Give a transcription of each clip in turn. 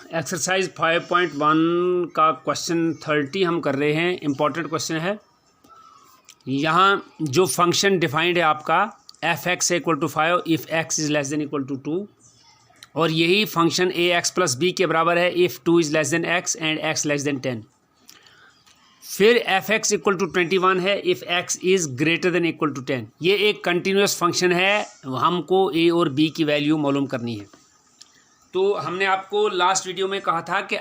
Exercise 5.1 का question 30 हम कर रहे हैं। इम्पॉर्टेंट क्वेश्चन है। यहाँ जो फंक्शन डिफाइंड है आपका F X equal to 5 if X is less than equal to 2, और यही function A X plus B के बराबर है if 2 is less than X and X less than 10। फिर एफ एक्स इक्वल टू 21 है if X is greater than equal to 10। ये एक continuous function है, हमको ए और बी की वैल्यू मालूम करनी है। तो हमने आपको लास्ट वीडियो में कहा था कि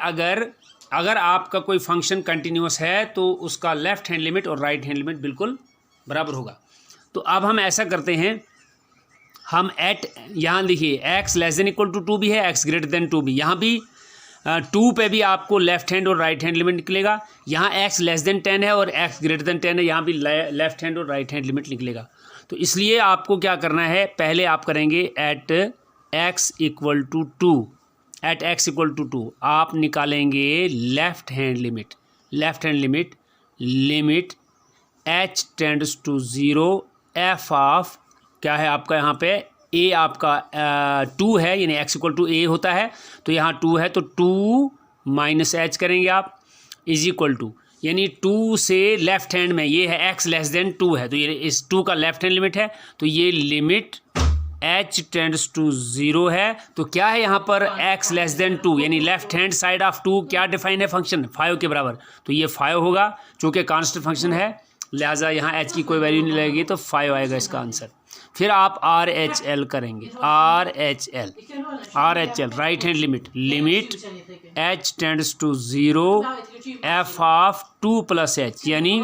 अगर आपका कोई फंक्शन कंटिन्यूस है तो उसका लेफ़्ट हैंड लिमिट और राइट हैंड लिमिट बिल्कुल बराबर होगा। तो अब हम ऐसा करते हैं, हम एट यहाँ लिखिए X less than equal to 2 भी है, एक्स ग्रेटर देन 2 भी, यहाँ भी 2 पे भी आपको लेफ़्ट हैंड और राइट हैंड लिमिट निकलेगा। यहाँ एक्स लेस देन 10 है और एक्स ग्रेटर देन 10 है, यहाँ भी लेफ़्ट हैंड और राइट हैंड लिमिट निकलेगा। तो इसलिए आपको क्या करना है, पहले आप करेंगे at x equal to 2, at x equal to 2 आप निकालेंगे left hand limit. Left hand limit limit h tends to 0 f of क्या है आपका, यहाँ पे ए आपका 2 है, यानी एक्स इक्वल टू ए होता है, तो यहाँ 2 है तो 2 माइनस एच करेंगे आप इज इक्वल टू, यानी 2 से लेफ़्ट हैंड में ये है एक्स लेस देन 2 है, तो ये इस 2 का लेफ़्ट हैंड लिमिट है, तो ये लिमिट h टेंड्स टू 0 है। तो क्या है यहाँ पर x लेस देन 2, यानी लेफ्ट हैंड साइड ऑफ 2 क्या डिफाइन है फंक्शन 5 के बराबर, तो ये 5 होगा। चूँकि कांस्टेंट फंक्शन है लिहाजा यहाँ h की कोई वैल्यू नहीं लगेगी, तो 5 आएगा इसका आंसर। फिर आप आर एच एल करेंगे, R H L right hand limit limit h tends to 0 f of 2 plus h, यानी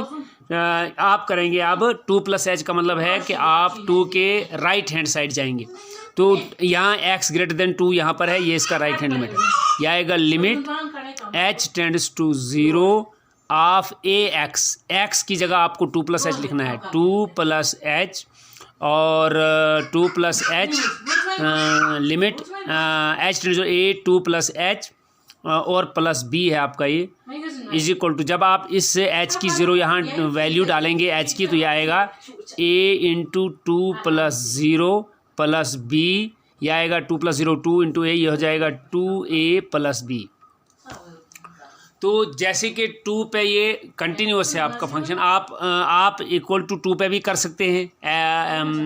आप करेंगे अब 2 प्लस एच का मतलब है कि आप 2 के राइट हैंड साइड जाएंगे। तो यहाँ x ग्रेटर देन 2 यहाँ पर है, ये इसका राइट हैंड लिमिट है। यह आएगा limit h tends to 0 of a x की जगह आपको 2 प्लस एच लिखना है, 2 प्लस एच और 2 plus h limit h tends to a 2 plus h और प्लस बी है आपका ये इज इक्वल टू, जब आप इस एच की 0 यहाँ वैल्यू डालेंगे एच की, तो ये आएगा ए इंटू 2 प्लस 0 प्लस बी, यह आएगा 2 प्लस 0 2 इंटू ए, ये हो जाएगा 2a प्लस बी। तो जैसे कि 2 पे ये कंटिन्यूस है आपका फंक्शन, आप इक्वल टू 2 पे भी कर सकते हैं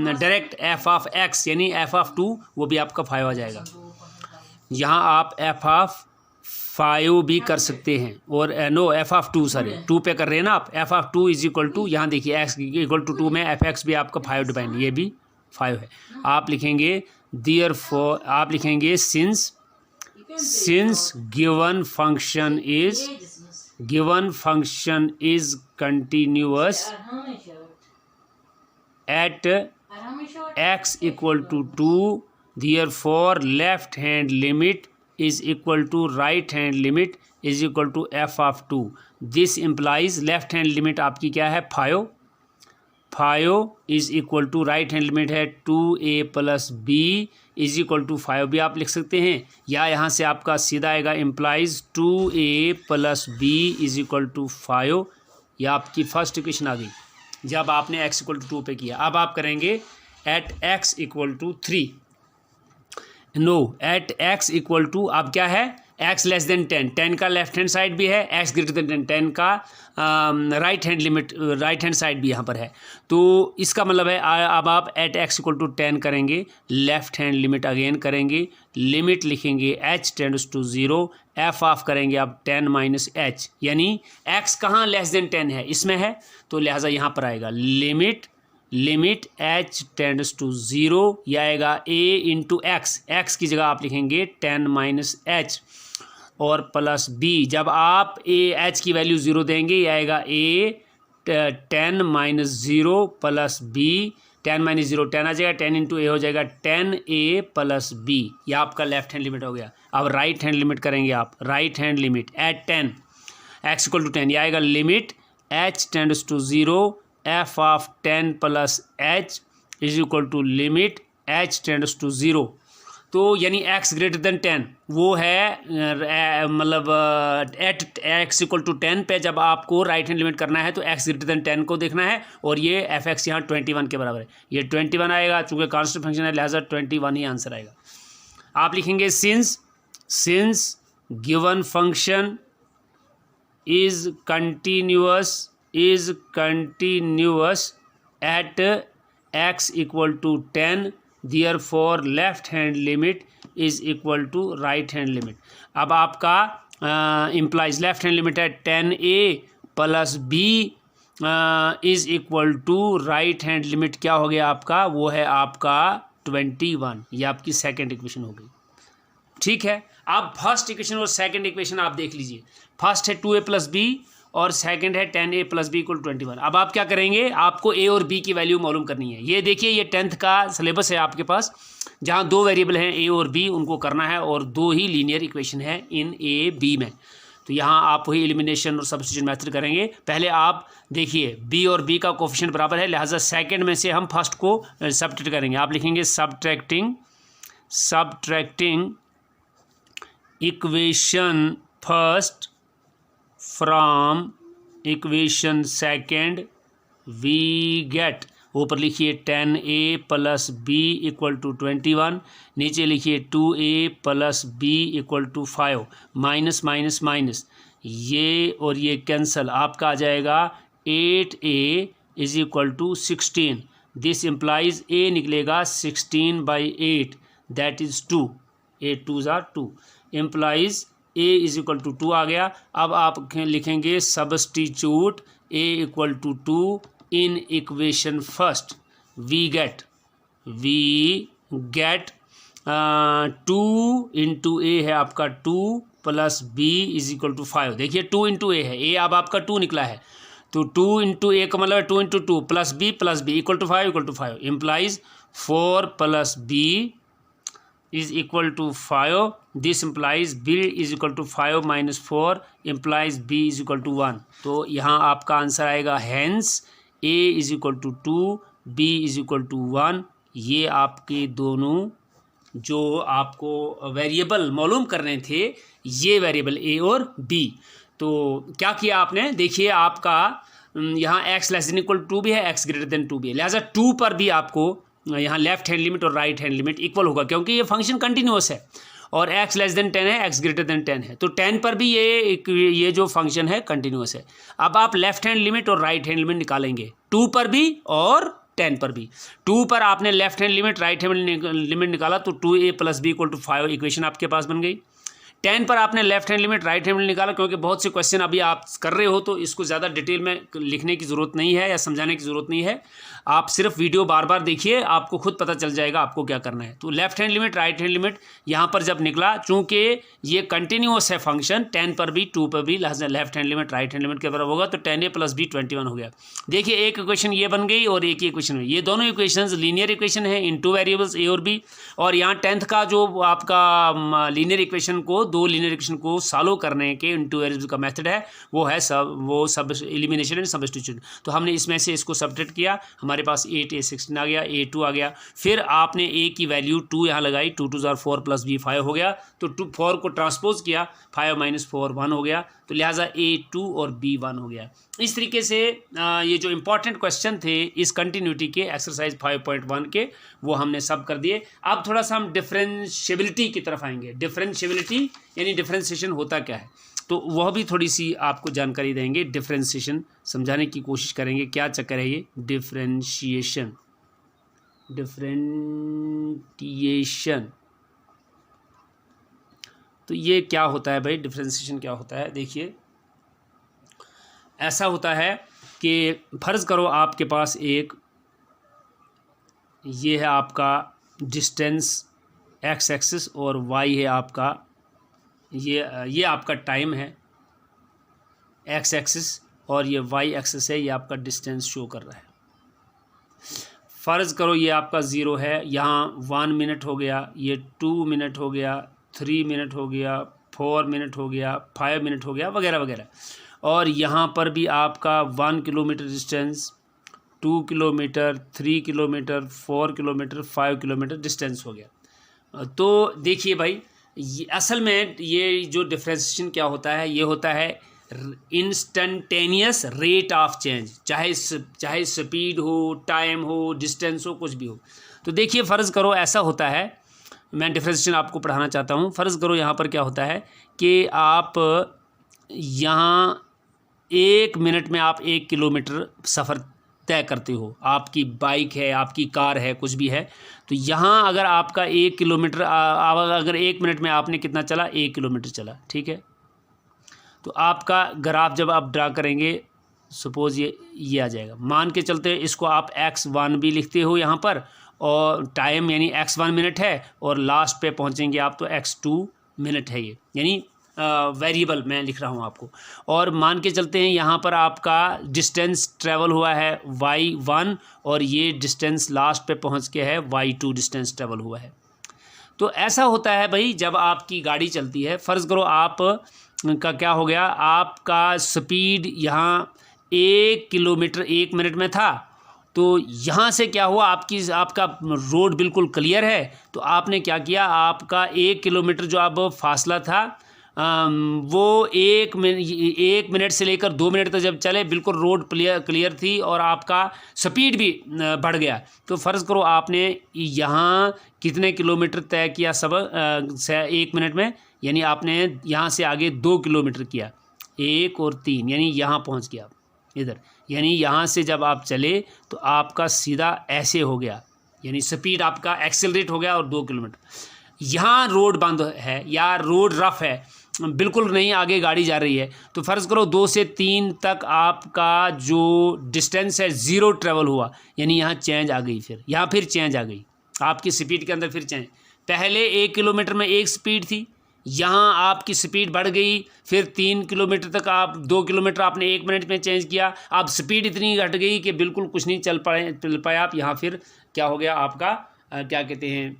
डायरेक्ट एफ ऑफ एक्स, यानी एफ ऑफ 2 वो भी आपका 5 आ जाएगा। यहाँ आप एफ ऑफ 5 भी कर सकते हैं, और नो एफ ऑफ 2 सॉरी 2 पे कर रहे हैं ना आप, f of 2 is equal to, यहाँ देखिए एक्स इक्वल टू 2 में एफ एक्स भी आपका 5 डिपेंड, ये भी 5 है। आप लिखेंगे देयरफॉर, आप लिखेंगे since given function is continuous at x equal to 2, therefore left hand limit is equal to right hand limit is equal to f of 2. This implies left hand limit आपकी क्या है 5 is equal to right hand limit है 2a plus b is equal to 5 भी आप लिख सकते हैं, या यहाँ से आपका सीधा आएगा implies 2a plus b is equal to 5। यह आपकी फर्स्ट इक्वेशन आ गई जब आपने x इक्वल टू 2 पे किया। अब आप करेंगे at x equal to 3, no at x equal to, अब क्या है एक्स लेस देन 10 का लेफ्ट हैंड साइड भी है, एक्स ग्रेटर देन 10 का right hand limit right hand side भी यहाँ पर है। तो इसका मतलब है अब आप एट एक्स इक्वल टू 10 करेंगे, लेफ्ट हैंड लिमिट अगेन करेंगे, लिमिट लिखेंगे h tends to 0 f of करेंगे आप 10 माइनस एच, यानी x कहाँ लेस देन 10 है, इसमें है, तो लिहाजा यहाँ पर आएगा लिमिट h टेंड्स टू 0, यह आएगा a इंटू एक्स की जगह आप लिखेंगे 10 माइनस एच और प्लस b, जब आप h की वैल्यू 0 देंगे यह आएगा a 10 minus 0 plus b, 10 minus 0 10 आ जाएगा, 10 इंटू ए हो जाएगा 10a प्लस b, यह आपका लेफ्ट हैंड लिमिट हो गया। अब राइट हैंड लिमिट करेंगे आप, right hand limit at 10 x equal to 10, यह आएगा limit h tends to 0 f of 10 plus h is equal to limit h tends to 0। तो यानी x ग्रेटर देन 10 वो है मतलब एट x इक्वल टू 10 पे जब आपको राइट हैंड लिमिट करना है तो x ग्रेटर देन 10 को देखना है, और ये एफ एक्स यहाँ 21 के बराबर है, ये 21 आएगा, चूँकि कांस्टेंट फंक्शन है लिहाजा 21 ही आंसर आएगा। आप लिखेंगे since given function is continuous at x equal to 10, therefore left hand limit is equal to right hand limit. अब आपका implies left hand limit है 10a plus b is equal to right hand limit क्या हो गया आपका, वो है आपका 21. ये आपकी सेकेंड इक्वेशन हो गई. ठीक है, अब फर्स्ट इक्वेशन और सेकंड इक्वेशन आप देख लीजिए. फर्स्ट है 2a प्लस बी और सेकंड है 10a प्लस बी इक्वल 21. अब आप क्या करेंगे, आपको a और b की वैल्यू मालूम करनी है. ये देखिए, ये 10th का सिलेबस है आपके पास, जहाँ दो वेरिएबल हैं a और b, उनको करना है, और दो ही लीनियर इक्वेशन है इन a b में. तो यहाँ आप वही एलिमिनेशन और सब्स्टिट्यूशन मेथड करेंगे. पहले आप देखिए b और b का कोफिशिएंट बराबर है, लिहाजा सेकंड में से हम फर्स्ट को सब्ट्रैक्ट करेंगे. आप लिखेंगे subtracting equation first from equation second we get, ऊपर लिखिए 10a plus b equal to 21, नीचे लिखिए 2a plus b equal to 5, minus minus minus, ये और ये कैंसल, आपका आ जाएगा 8a is equal to 16. This implies a निकलेगा 16/8 that is 2. 8 2s are 2 implies a is equal to 2 आ गया. अब आप लिखेंगे substitute a equal to 2 in equation first. We get 2 into a है आपका 2 plus b is equal to 5. देखिए 2 into a है, ए अब आपका 2 निकला है, तो 2 इंटू ए का मतलब 2 into 2 plus b equal to 5 implies 4 plus b is equal to 5. This implies b is equal to 5 minus 4 implies b is equal to 1. तो यहाँ आपका आंसर आएगा hence a is equal to 2, b is equal to 1. ये आपके दोनों जो आपको variable मालूम करने थे, ये वेरिएबल a और b. तो क्या किया आपने, देखिए आपका यहाँ x less than equal to भी है, x ग्रेटर देन 2 भी है, लिहाजा 2 पर भी आपको यहाँ लेफ्ट हैंड लिमिट और राइट हैंड लिमिट इक्वल होगा, क्योंकि ये फंक्शन कंटिन्यूअस है और x लेस देन 10 है, x ग्रेटर देन 10 है, तो 10 पर भी ये जो फंक्शन है कंटिन्यूअस है. अब आप लेफ्ट हैंड लिमिट और राइट हैंड लिमिट निकालेंगे 2 पर भी और 10 पर भी. 2 पर आपने left hand limit right hand limit निकाला तो 2a plus b equal to 5 equation आपके पास बन गई. 10 पर आपने left hand limit right hand limit निकाला, क्योंकि बहुत से क्वेश्चन अभी आप कर रहे हो तो इसको ज़्यादा डिटेल में लिखने की ज़रूरत नहीं है या समझाने की ज़रूरत नहीं है. आप सिर्फ वीडियो बार बार देखिए, आपको खुद पता चल जाएगा आपको क्या करना है. तो left hand limit right hand limit यहाँ पर जब निकला, चूँकि ये कंटिन्यूअस है फंक्शन, 10 पर भी 2 पर भी, लिहाजा left hand limit right hand limit के बराबर होगा, तो 10a प्लस बी 21 हो गया. देखिए एक इक्वेशन ये बन गई और एक ही इक्वेशन हुई. ये दोनों इक्वेशंस लीनियर इक्वेशन है इन 2 वेरिएबल्स a और b, और यहाँ 10th का जो आपका लीनियर इक्वेशन को, दो लीनियर इक्वेशन को सॉल्व करने के इन 2 वेरिएबल्स का मेथड है, वो है सब एलिमिनेशन एंड सब्स्टिट्यूशन. तो हमने इसमें से इसको सब्ट्रैक्ट किया, हमारे पास 8a 16 आ गया, a2 आ गया. फिर आपने a की वैल्यू 2 यहाँ लगाई, 2 2s are 4 प्लस b 5 हो गया, तो 4 को ट्रांसपोज किया, 5 माइनस 4 1 हो गया, तो लिहाजा a2 और b 1 हो गया. इस तरीके से ये जो इंपॉर्टेंट क्वेश्चन थे इस कंटिन्यूटी के एक्सरसाइज 5.1 के, वो हमने सब कर दिए. अब थोड़ा सा हम डिफरेंशिएबिलिटी की तरफ आएंगे. डिफरेंशिएबिलिटी यानी डिफरेंशिएशन होता क्या है, तो वह भी थोड़ी सी आपको जानकारी देंगे. डिफरेंशिएशन समझाने की कोशिश करेंगे, क्या चक्कर है ये डिफरेंशिएशन. तो ये क्या होता है भाई, डिफरेंशिएशन क्या होता है. देखिए ऐसा होता है कि फ़र्ज़ करो आपके पास एक, ये है आपका डिस्टेंस x एक्सिस और y है आपका ये आपका टाइम है x एक्सिस, और ये y एक्सिस है, ये आपका डिस्टेंस शो कर रहा है. फ़र्ज़ करो ये आपका 0 है, यहाँ 1 मिनट हो गया, ये 2 मिनट हो गया, 3 मिनट हो गया, 4 मिनट हो गया, 5 मिनट हो गया, वगैरह वगैरह. और यहाँ पर भी आपका 1 kilometre distance, 2 kilometre, 3 kilometre, 4 kilometre, 5 kilometre distance हो गया. तो देखिए भाई, ये असल में ये जो डिफरेंशिएशन क्या होता है, ये होता है इंस्टेंटेनियस रेट ऑफ चेंज, चाहे स्पीड हो, टाइम हो, डिस्टेंस हो, कुछ भी हो. तो देखिए फ़र्ज़ करो ऐसा होता है मैं डिफरेंशिएशन आपको पढ़ाना चाहता हूँ। फ़र्ज़ करो यहाँ पर क्या होता है कि आप यहाँ 1 मिनट में आप 1 किलोमीटर सफ़र तय करते हो, आपकी बाइक है, आपकी कार है, कुछ भी है। तो यहाँ अगर आपका 1 किलोमीटर अगर 1 मिनट में आपने कितना चला, 1 किलोमीटर चला, ठीक है। तो आपका ग्राफ जब आप ड्रा करेंगे, सपोज़ ये आ जाएगा। मान के चलते हैं इसको आप x1 भी लिखते हो यहाँ पर, और टाइम यानी x1 मिनट है, और लास्ट पे पहुँचेंगे आप तो x2 मिनट है ये, यानी वेरिएबल मैं लिख रहा हूँ आपको। और मान के चलते हैं यहाँ पर आपका डिस्टेंस ट्रैवल हुआ है y1, और ये डिस्टेंस लास्ट पे पहुँच के है y2 डिस्टेंस ट्रैवल हुआ है। तो ऐसा होता है भाई, जब आपकी गाड़ी चलती है, फ़र्ज़ करो आप का क्या हो गया, आपका स्पीड यहाँ 1 किलोमीटर 1 मिनट में था। तो यहाँ से क्या हुआ, आपका रोड बिल्कुल क्लियर है, तो आपने क्या किया, आपका 1 किलोमीटर जो अब फासला था वो 1 मिनट से लेकर 2 मिनट तक जब चले, बिल्कुल रोड क्लियर थी और आपका स्पीड भी बढ़ गया। तो फ़र्ज़ करो आपने यहाँ कितने किलोमीटर तय किया सब 1 मिनट में, यानी आपने यहाँ से आगे 2 किलोमीटर किया, 1 और 3, यानी यहाँ पहुँच गया इधर। यानी यहाँ से जब आप चले तो आपका सीधा ऐसे हो गया, यानी स्पीड आपका एक्सेलरेट हो गया और 2 किलोमीटर। यहाँ रोड बंद है या रोड रफ़ है, बिल्कुल नहीं आगे गाड़ी जा रही है, तो फ़र्ज़ करो 2 से 3 तक आपका जो डिस्टेंस है 0 ट्रैवल हुआ, यानी यहाँ चेंज आ गई, फिर यहाँ फिर चेंज आ गई आपकी स्पीड के अंदर, फिर चेंज। पहले 1 किलोमीटर में 1 स्पीड थी, यहाँ आपकी स्पीड बढ़ गई, फिर 3 किलोमीटर तक 2 किलोमीटर आपने 1 मिनट में चेंज किया, अब स्पीड इतनी घट गई कि बिल्कुल कुछ नहीं चल पाए आप। यहाँ फिर क्या हो गया आपका, क्या कहते हैं,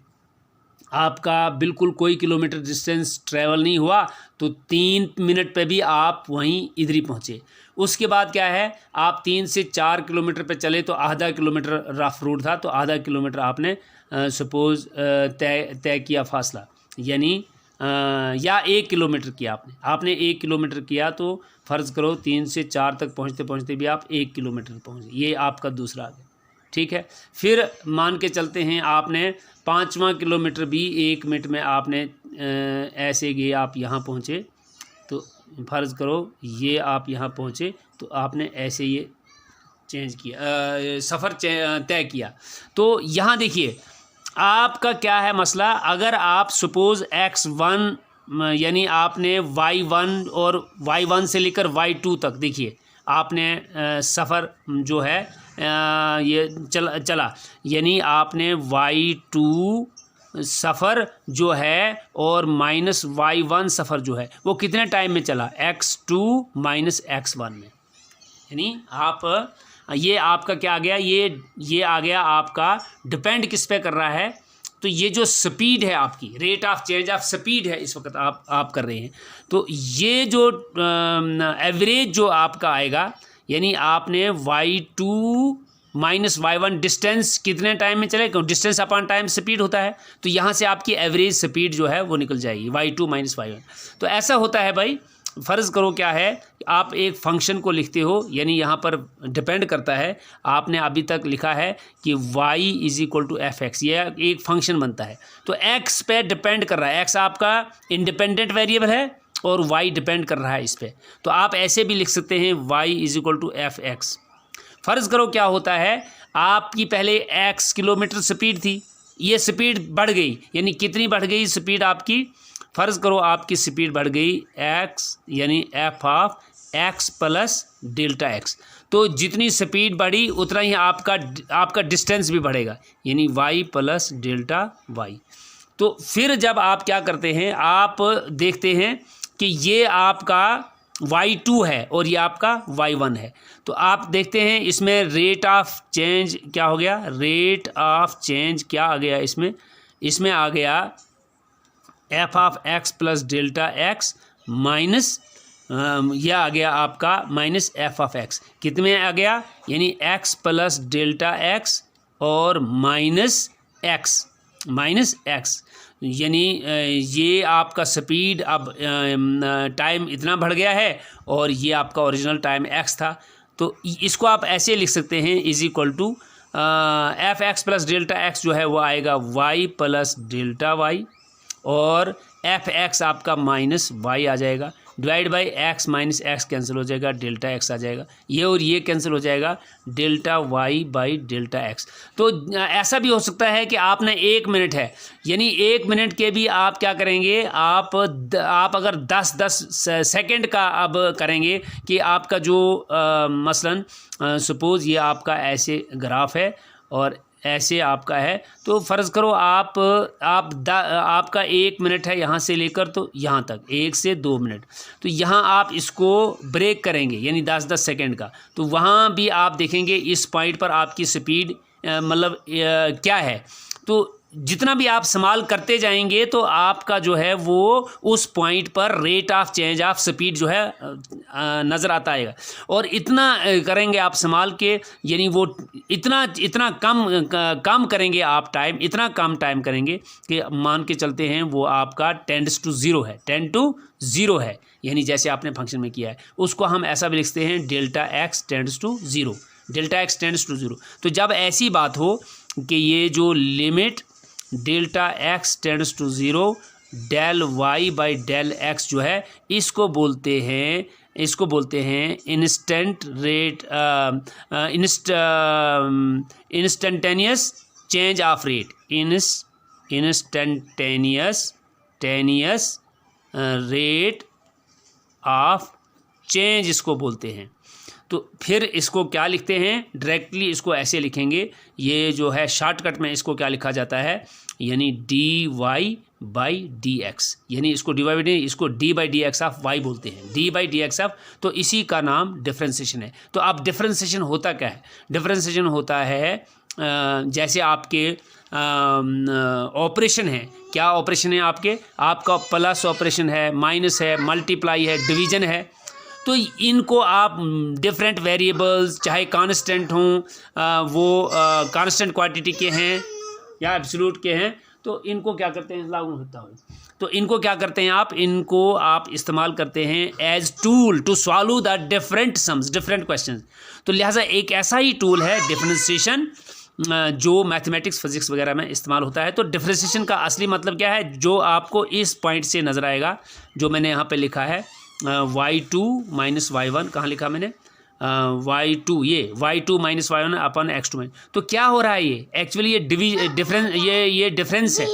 आपका बिल्कुल कोई किलोमीटर डिस्टेंस ट्रैवल नहीं हुआ, तो 3 मिनट पे भी आप वहीं इधर ही पहुँचे। उसके बाद क्या है, आप 3 से 4 किलोमीटर पे चले तो आधा किलोमीटर रफ रोड था, तो आधा किलोमीटर आपने सपोज़ तय किया फासला, यानी या 1 किलोमीटर किया आपने 1 किलोमीटर किया, तो फ़र्ज़ करो 3 से 4 तक पहुँचते पहुँचते भी आप 1 किलोमीटर पहुँचे, ये आपका दूसरा आ गया, ठीक है। फिर मान के चलते हैं आपने 5वां किलोमीटर भी 1 मिनट में आपने ऐसे गए, आप यहाँ पहुँचे, तो फ़र्ज़ करो ये आप यहाँ पहुँचे, तो आपने ऐसे ये चेंज किया, सफ़र तय किया। तो यहाँ देखिए आपका क्या है मसला, अगर आप सपोज़ x1 यानी आपने y1 और y1 से लेकर y2 तक, देखिए आपने सफ़र जो है ये चला, यानी आपने y2 सफ़र जो है और माइनस y1 सफ़र जो है वो कितने टाइम में चला, x2 माइनस x1 में। यानी आप ये आपका क्या आ गया, ये आ गया आपका, डिपेंड किस पे कर रहा है, तो ये जो स्पीड है आपकी, rate of change of speed है इस वक्त आप कर रहे हैं, तो ये जो एवरेज जो आपका आएगा, यानी आपने y2 माइनस y1 डिस्टेंस कितने टाइम में चले, डिस्टेंस अपॉन टाइम स्पीड होता है, तो यहाँ से आपकी एवरेज स्पीड जो है वो निकल जाएगी y2 माइनस y1। तो ऐसा होता है भाई, फ़र्ज़ करो क्या है, आप एक फंक्शन को लिखते हो, यानी यहाँ पर डिपेंड करता है, आपने अभी तक लिखा है कि y is equal to f x, ये एक फंक्शन बनता है, तो x पे डिपेंड कर रहा है, x आपका इंडिपेंडेंट वेरिएबल है और y डिपेंड कर रहा है इस पर, तो आप ऐसे भी लिख सकते हैं y is equal to f x. फ़र्ज़ करो क्या होता है, आपकी पहले x किलोमीटर स्पीड थी, ये स्पीड बढ़ गई, यानी कितनी बढ़ गई स्पीड आपकी, फ़र्ज़ करो आपकी स्पीड बढ़ गई x, यानी F of x plus delta x, तो जितनी स्पीड बढ़ी उतना ही आपका डिस्टेंस भी बढ़ेगा, यानी y प्लस डेल्टा y। तो फिर जब आप क्या करते हैं, आप देखते हैं कि ये आपका y2 है और ये आपका y1 है, तो आप देखते हैं इसमें रेट ऑफ चेंज क्या हो गया, रेट ऑफ चेंज क्या आ गया, इसमें आ गया F of x plus delta x minus यह आ गया आपका माइनस एफ ऑफ एक्स, कितने आ गया, यानी एक्स प्लस डेल्टा एक्स और माइनस एक्स, यानी ये आपका स्पीड अब टाइम इतना बढ़ गया है और ये आपका ओरिजिनल टाइम एक्स था, तो इसको आप ऐसे लिख सकते हैं is equal to f x plus delta x जो है वो आएगा वाई प्लस डेल्टा वाई, और एफ एक्स आपका माइनस वाई आ जाएगा, divide by x minus x cancel हो जाएगा, डेल्टा एक्स आ जाएगा, ये और ये कैंसिल हो जाएगा, delta y by delta x. तो ऐसा भी हो सकता है कि आपने 1 मिनट है, यानी 1 मिनट के भी आप क्या करेंगे, आप अगर 10 सेकंड का अब करेंगे कि आपका जो मसलन सपोज़ ये आपका ऐसे ग्राफ है और ऐसे आपका है, तो फ़र्ज़ करो आपका 1 मिनट है यहाँ से लेकर तो यहाँ तक 1 से 2 मिनट, तो यहाँ आप इसको ब्रेक करेंगे यानी 10 सेकंड का, तो वहाँ भी आप देखेंगे इस पॉइंट पर आपकी स्पीड मतलब क्या है। तो जितना भी आप इस्तेमाल करते जाएंगे तो आपका जो है वो उस पॉइंट पर rate of change of speed जो है नज़र आता आएगा, और इतना करेंगे आप इस्तेमाल के, यानी वो इतना कम करेंगे आप टाइम, इतना कम टाइम करेंगे कि मान के चलते हैं वो आपका 10 to 0 है, 10 to 0 है, यानी जैसे आपने फंक्शन में किया है उसको हम ऐसा भी लिखते हैं delta x tends to 0, delta x tends to 0। तो जब ऐसी बात हो कि ये जो limit delta x tends to 0 del y by del x जो है इसको बोलते हैं instant rate instantaneous change of rate, instantaneous rate of change इसको बोलते हैं। तो फिर इसको क्या लिखते हैं, डायरेक्टली इसको ऐसे लिखेंगे, ये जो है शॉर्टकट में इसको क्या लिखा जाता है, यानी d y by d x, यानी इसको डिवाइड इसको d by d x of y बोलते हैं, d by d x of, तो इसी का नाम डिफ्रेंसिएशन है। तो अब डिफ्रेंसिएशन होता क्या है, डिफ्रेंसिएशन होता है जैसे आपके ऑपरेशन है, क्या ऑपरेशन है आपका प्लस ऑपरेशन है, माइनस है, मल्टीप्लाई है, डिवीजन है, तो इनको आप डिफरेंट वेरिएबल्स चाहे कांस्टेंट हों, वो कांस्टेंट क्वांटिटी के हैं या एब्सोल्यूट के हैं, तो इनको क्या करते हैं, लागू होता है, तो इनको क्या करते हैं इनको आप इस्तेमाल करते हैं as tool to solve the different sums, different questions. तो लिहाजा एक ऐसा ही टूल है डिफरेंशिएशन जो मैथमेटिक्स फिजिक्स वगैरह में इस्तेमाल होता है। तो डिफरेंशिएशन का असली मतलब क्या है, जो आपको इस पॉइंट से नज़र आएगा, जो मैंने यहाँ पे लिखा है y2 माइनस y1, कहाँ लिखा मैंने y2, ये y2 माइनस y1 अपन x2 तो क्या हो रहा है, ये एक्चुअली ये डिफरेंस है,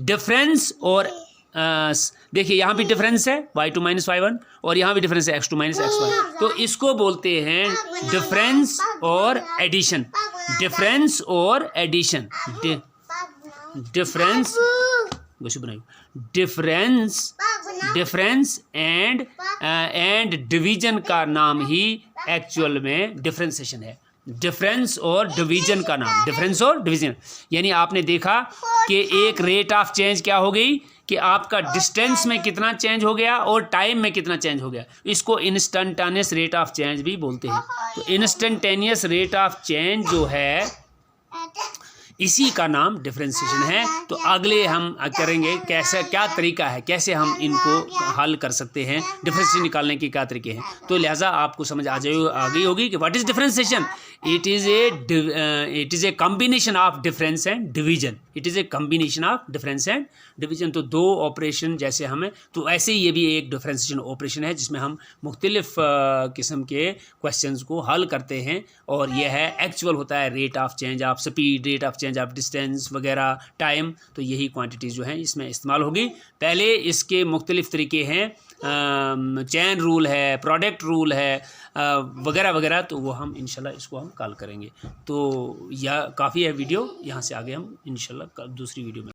डिफरेंस और देखिए यहाँ भी डिफरेंस है y2 माइनस y1 और यहाँ भी डिफरेंस है x2 माइनस x1, तो इसको बोलते हैं डिफरेंस और एडिशन, डिफरेंस और एडिशन, डिफरेंस एंड डिवीजन का नाम ही एक्चुअल में डिफरेंशिएशन है। डिफरेंस और डिवीजन का नाम, डिफरेंस और डिवीजन, यानी आपने देखा कि एक रेट ऑफ चेंज क्या हो गई कि आपका डिस्टेंस में कितना चेंज हो गया और टाइम में कितना चेंज हो गया, इसको इंस्टेंटेनियस रेट ऑफ चेंज भी बोलते हैं। तो इंस्टेंटेनियस रेट ऑफ चेंज जो है इसी का नाम डिफरेंशिएशन है। तो अगले हम करेंगे कैसे, क्या तरीका है, कैसे हम इनको हल कर सकते हैं, डिफरेंशिएशन निकालने के क्या तरीके हैं। तो लिहाजा आपको समझ आ गई होगी कि what is differentiation. It is a combination of difference and division, it is a combination of difference and division. तो दो ऑपरेशन जैसे हमें, तो ऐसे ही ये भी एक डिफरेंशिएशन ऑपरेशन है जिसमें हम मुख्तलिफ किस्म के क्वेश्चंस को हल करते हैं, और यह है एक्चुअल होता है rate of change of speed, rate of change of distance वगैरह, टाइम। तो यही क्वांटिटीज़ जो हैं इसमें इस्तेमाल होगी। पहले इसके मुख्तलिफ तरीके हैं, चेन रूल है, प्रोडक्ट रूल है वगैरह वगैरह, तो वो हम इंशाल्लाह इसको हम कॉल करेंगे। तो यह काफ़ी है वीडियो, यहाँ से आगे हम इंशाल्लाह दूसरी वीडियो में